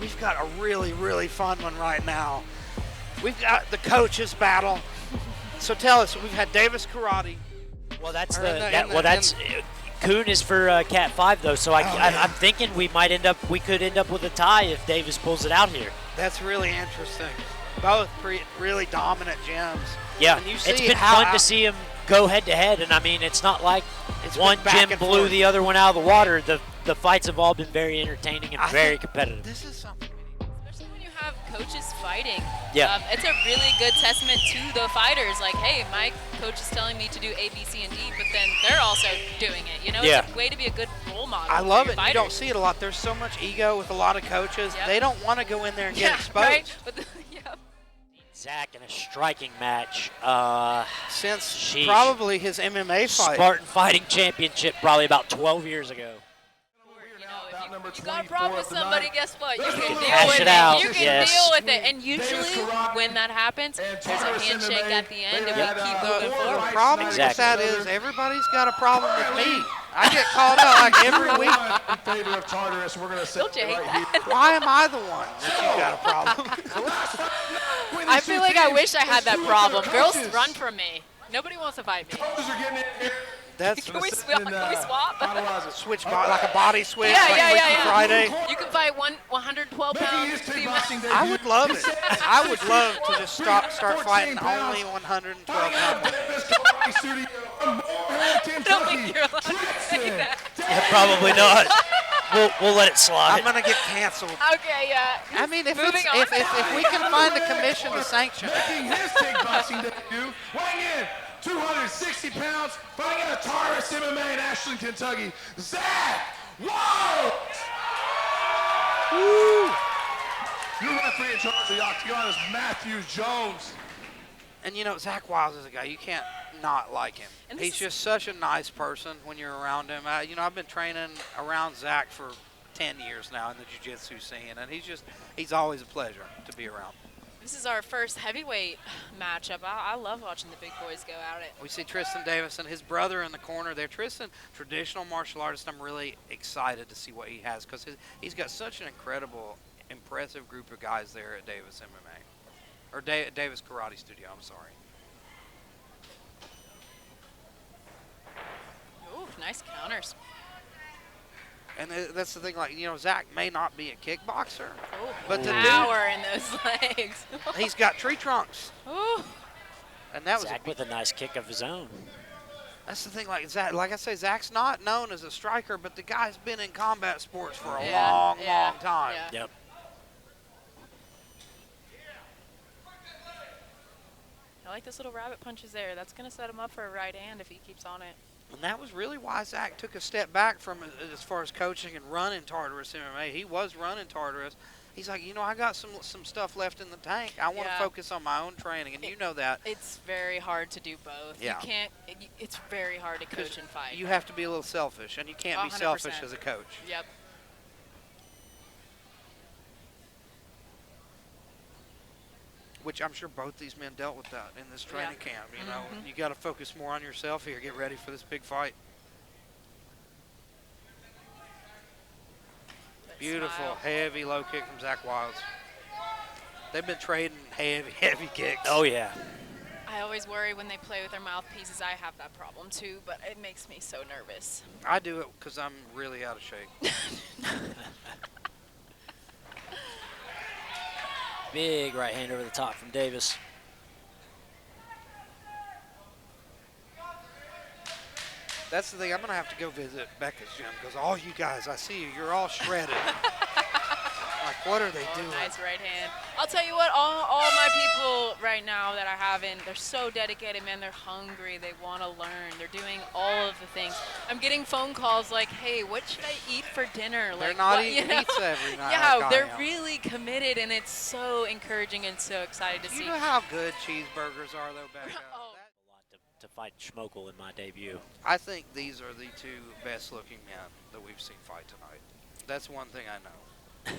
we've got a really, really fun one right now. We've got the coaches battle. So tell us, we've had Davis Karate. Well, that's Kuhn is for Cat 5 though, so I'm thinking we could end up with a tie if Davis pulls it out here. That's really interesting. Both really dominant gyms. Yeah, and you see it's been fun to see them go head to head, and I mean it's not like one gym blew the other one out of the water. The fights have all been very entertaining and very competitive. This is something. Especially when you have coaches fighting. Yeah. It's a really good testament to the fighters. Like, hey, my coach is telling me to do A, B, C, and D, but then they're also doing it. You know, it's a way to be a good role model. I love it. Fighters. You don't see it a lot. There's so much ego with a lot of coaches. Yep. They don't want to go in there and get exposed. Right? But Zack in a striking match. Since probably his MMA fight. Spartan Fighting Championship probably about 12 years ago. If you got a problem with somebody, guess what? You can deal hash with it out. You can deal with it. And usually when that happens, there's a handshake at the end and we keep moving forward. The problem with that is everybody's got a problem with me. I get called out like every week. In favor of Tartarus, we're going to say Don't you hate that? Why am I the one that you got a problem? I feel like I wish I had that problem. Girls run from me. Nobody wants to fight me. Can we swap? Switch like a body switch, yeah. Friday. You can fight 112 pounds. I would love it. I would love to just start fighting only 112 pounds. I don't think you're allowed to say that. Yeah, probably not. We'll let it slide. I'm gonna get canceled. Okay, yeah. I mean, if we can find a commission to sanction it. Making his kickboxing debut, weighing in 260 pounds, fighting out of Tartarus MMA in Ashland, Kentucky, Zack. Whoa! Woo! Your referee in charge of the Octagon is Matthew Jones. And you know, Zack Wiles is a guy you can't not like him. He's just such a nice person when you're around him. I've been training around Zack for 10 years now in the jiu-jitsu scene, and he's always a pleasure to be around. This is our first heavyweight matchup. I love watching the big boys go at it. We see Tristan Davis and his brother in the corner there. Tristan, traditional martial artist. I'm really excited to see what he has because he's got such an impressive group of guys there at Davis MMA. Or Davis Karate Studio, I'm sorry. Ooh, nice counters. And that's the thing, Zack may not be a kickboxer, but the power in those legs. He's got tree trunks. Ooh. And that was Zack with a nice kick of his own. That's the thing, Zack, like I say, Zack's not known as a striker, but the guy's been in combat sports for a long time. Yeah. Yep. I like those little rabbit punches there. That's going to set him up for a right hand if he keeps on it. And that was really why Zack took a step back from as far as coaching and running Tartarus MMA. He was running Tartarus. He's like, I got some stuff left in the tank. I want to focus on my own training, and you know that. It's very hard to do both. Yeah. You can't. It's very hard to coach and fight. You have to be a little selfish, and you can't be selfish as a coach. Yep. Which I'm sure both these men dealt with that in this training camp. You got to focus more on yourself here. Get ready for this big fight. Beautiful, heavy low kick from Zack Wiles. They've been trading heavy kicks. Oh, yeah. I always worry when they play with their mouthpieces. I have that problem, too, but it makes me so nervous. I do it because I'm really out of shape. Big right hand over the top from Davis. That's the thing. I'm going to have to go visit Becca's gym because all you guys, I see you, you're all shredded. Like, what are they doing? Nice right hand. I'll tell you what, all my people right now that I have in, they're so dedicated, man. They're hungry. They want to learn. They're doing all of the things. I'm getting phone calls like, hey, what should I eat for dinner? They're not eating pizza every night. Yeah, they're really committed, and it's so encouraging and so excited to see. You know how good cheeseburgers are, though, Becca? To fight Schmokel in my debut. I think these are the two best-looking men that we've seen fight tonight. That's one thing I know.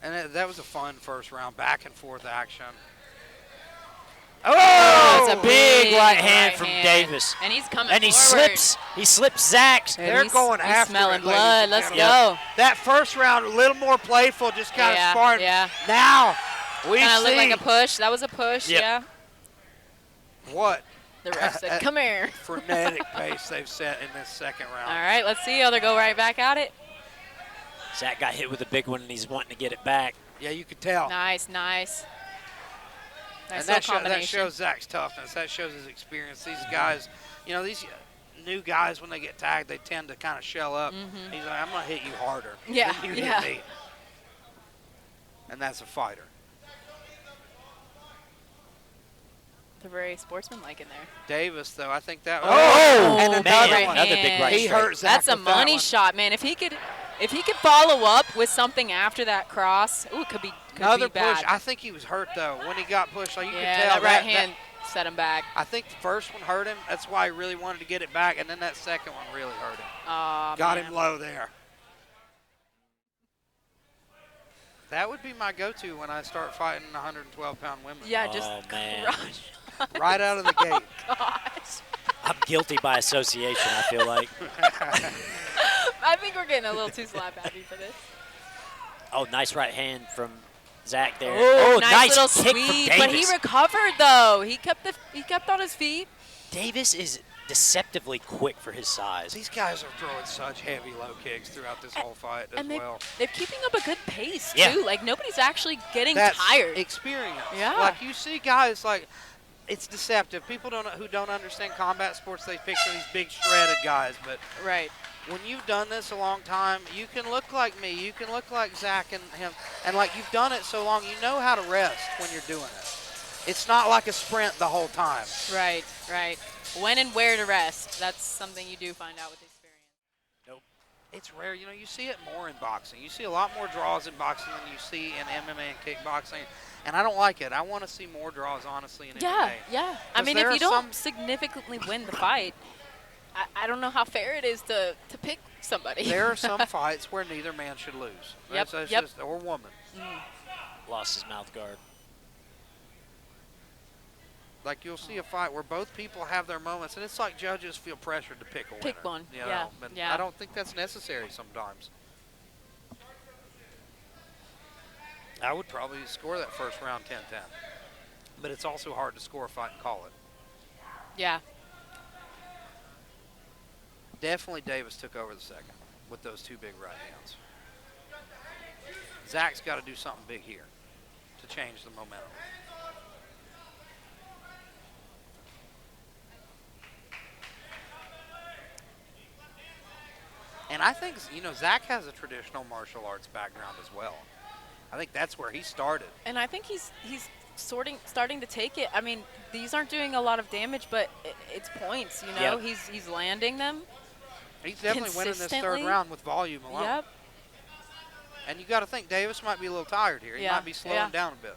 And that was a fun first round, back and forth action. Oh, was a big right hand from Davis. And he's coming And he forward. slips Zack. They're going he's after smelling it, blood. ladies Let's and go. gentlemen. That first round, a little more playful, just kind of sparring. Yeah. Now, we Kind of see looked like a push. That was a push, Yep. yeah. what The ref said, come here. frenetic pace they've set in this second round. All right, let's see. Oh, they go right back at it. Zack got hit with a big one, and he's wanting to get it back. Yeah, you could tell. Nice, nice. And Nice that, little that combination. shows Zack's toughness. That shows his experience. These guys, you know, these new guys, when they get tagged, they tend to kind of shell up. He's like, I'm going to hit you harder Yeah, than you yeah. hit me. And that's a fighter. They're very sportsmanlike in there. Davis, though, I think that was. Oh, and man, another right one. another big right He straight. hurt Zack That's a with that money one. shot, man. If he could follow up with something after that cross, ooh, could be Another bad. push. I think he was hurt, though. When he got pushed, like you yeah, could tell. that right hand set him back. I think the first one hurt him. That's why he really wanted to get it back. And then that second one really hurt him. Got him low there. That would be my go-to when I start fighting 112-pound women. Yeah, just Oh, man. crush. Right out of the gate. Gosh. I'm guilty by association, I feel like. I think we're getting a little too slap happy for this. Oh, nice right hand from Zack there. Oh, nice little kick sweep, from but he Davis. recovered though. He kept on his feet. Davis is deceptively quick for his size. These guys are throwing such heavy low kicks throughout this whole fight as And well. they're keeping up a good pace Yeah. too. Like nobody's actually getting That's tired. experience. Yeah. Like you see guys like, it's deceptive. People who don't understand combat sports, they picture these big shredded guys. But Right. when you've done this a long time, you can look like me. You can look like Zack and him. And like you've done it so long, you know how to rest when you're doing it. It's not like a sprint the whole time. Right. When and where to rest. That's something you do find out with experience. It's rare. You know, you see it more in boxing. You see a lot more draws in boxing than you see in MMA and kickboxing. And I don't like it. I want to see more draws, honestly, in MMA. Yeah. I mean, if you don't significantly win the fight, I don't know how fair it is to pick somebody. There are some fights where neither man should lose. Yep, That's yep. just, or woman. Lost his mouth guard. Like you'll see a fight where both people have their moments, and it's like judges feel pressured to pick a winner. Pick one, You know? yeah, But yeah. I don't think that's necessary sometimes. I would probably score that first round 10-10. But it's also hard to score a fight and call it. Yeah. Definitely Davis took over the second with those two big right hands. Zack's got to do something big here to change the momentum. And I think, you know, Zack has a traditional martial arts background as well. I think that's where he started. And I think he's starting to take it. I mean, these aren't doing a lot of damage, but it's points, you know. Yep. He's landing them. He's definitely winning this third consistently. round with volume alone. Yep. And you got to think Davis might be a little tired here. He Yeah, might be slowing yeah. down a bit.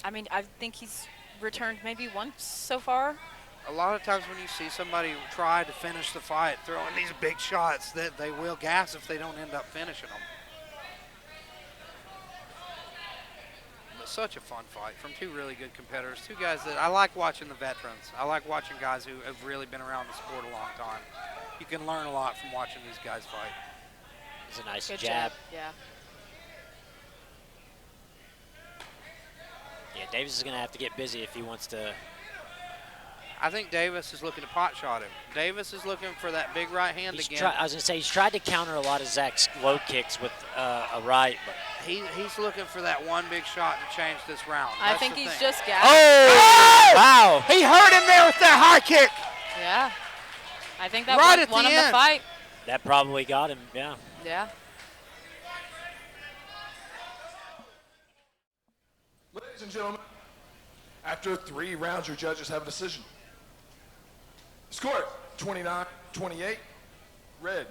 I mean, I think he's returned maybe once so far. A lot of times when you see somebody try to finish the fight, throwing these big shots, that they will gas if they don't end up finishing them. But such a fun fight from two really good competitors, two guys that I like watching the veterans. I like watching guys who have really been around the sport a long time. You can learn a lot from watching these guys fight. It's a nice Good jab. Yeah. Yeah, Davis is going to have to get busy if he wants to. I think Davis is looking to pot shot him. Davis is looking for that big right hand again. I was going to say, he's tried to counter a lot of Zack's low kicks with a right, but He's looking for that one big shot to change this round. I That's think the he's thing. just gassed. Oh! Wow. He hurt him there with that high kick. Yeah. I think that Right at won the him the end. fight. That probably got him, yeah. Yeah. Ladies and gentlemen, after 3 rounds, your judges have a decision. Score it, 29-28. Red,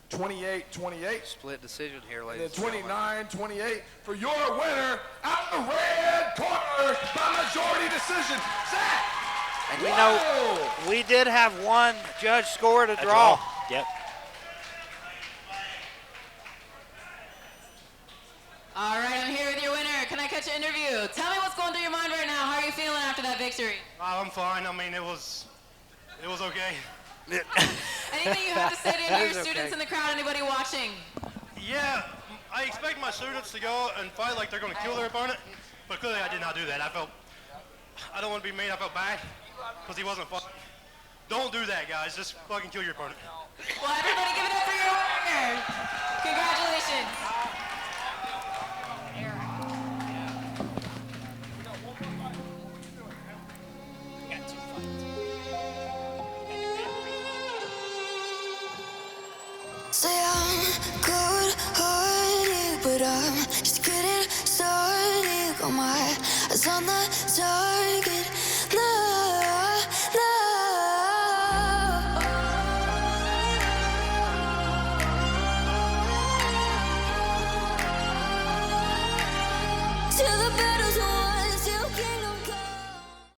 28-28. Split decision here, And ladies then and gentlemen. 29-28 for your winner out of the red corner by majority decision, Zack. And you know, Whoa! we did have one judge score to A draw. Yep. All right, I'm here with your winner. Can I catch an interview? Tell me what's going through your mind right now. How are you feeling after that victory? I'm fine. I mean, it was okay. Anything you have to say to any of your It is students okay. in the crowd, anybody watching? Yeah, I expect my students to go and fight like they're going to kill their opponent, but clearly I did not do that. I don't want to be mean. I felt bad because he wasn't fighting. Don't do that, guys. Just fucking kill your opponent. Well, everybody give it up for your winner. Congratulations. Say I'm good-hearted, but I'm just getting started. Got my eyes on the target. No, no. Till the battle's